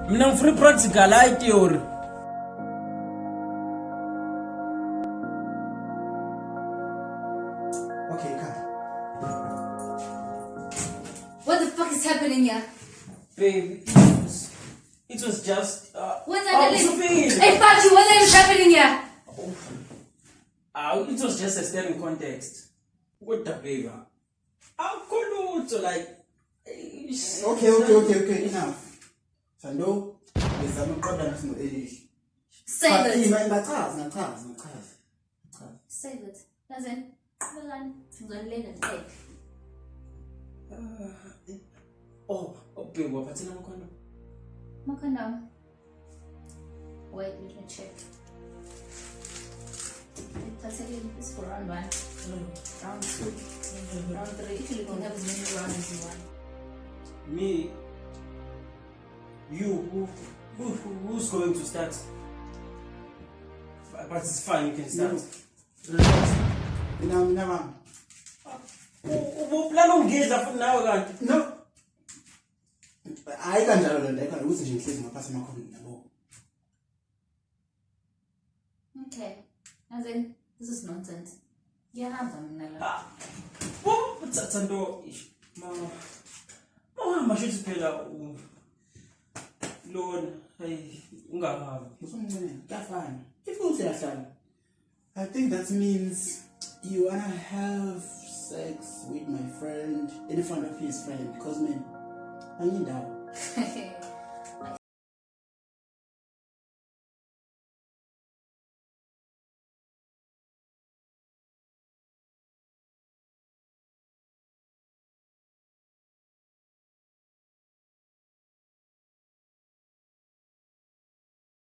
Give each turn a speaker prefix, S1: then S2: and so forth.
S1: Mina free practical hayi theory.
S2: Okay, come.
S3: What the fuck is happening here?
S1: Babe, it was just
S3: What's happening?
S1: Sophie.
S3: Hey, Pachi, what is happening here?
S1: It was just a staring context. What the baby? I'll call you to like.
S2: Okay, enough. Sando, there's no problem with no age.
S3: Save it.
S2: Ngachaza.
S3: Save it. Doesn't. Ngizolilenda nje.
S1: Oh, babe, waphathela amakhona.
S3: Makhona. Wait, let me check. This for round 1, round 2, round 3. Usually you can have as many rounds as you want.
S1: Me, you, who's going to start? But it's fine, you can start.
S2: Relax. Mina.
S1: Plan ungeza futhi nawe kanti.
S2: No. Hayi kanjalo lento ayikho ukuthi nje ngihlezi ngaphasi amakhona yabo.
S3: Okay. As in, this is nonsense. Yeah, mina la.
S1: Thando, mama shothi phela lona hey ungahambi.
S2: Usumncane, kuyafana. If uthi yahlala. I think that means you wanna have sex with my friend in front of his friend because man, I need that.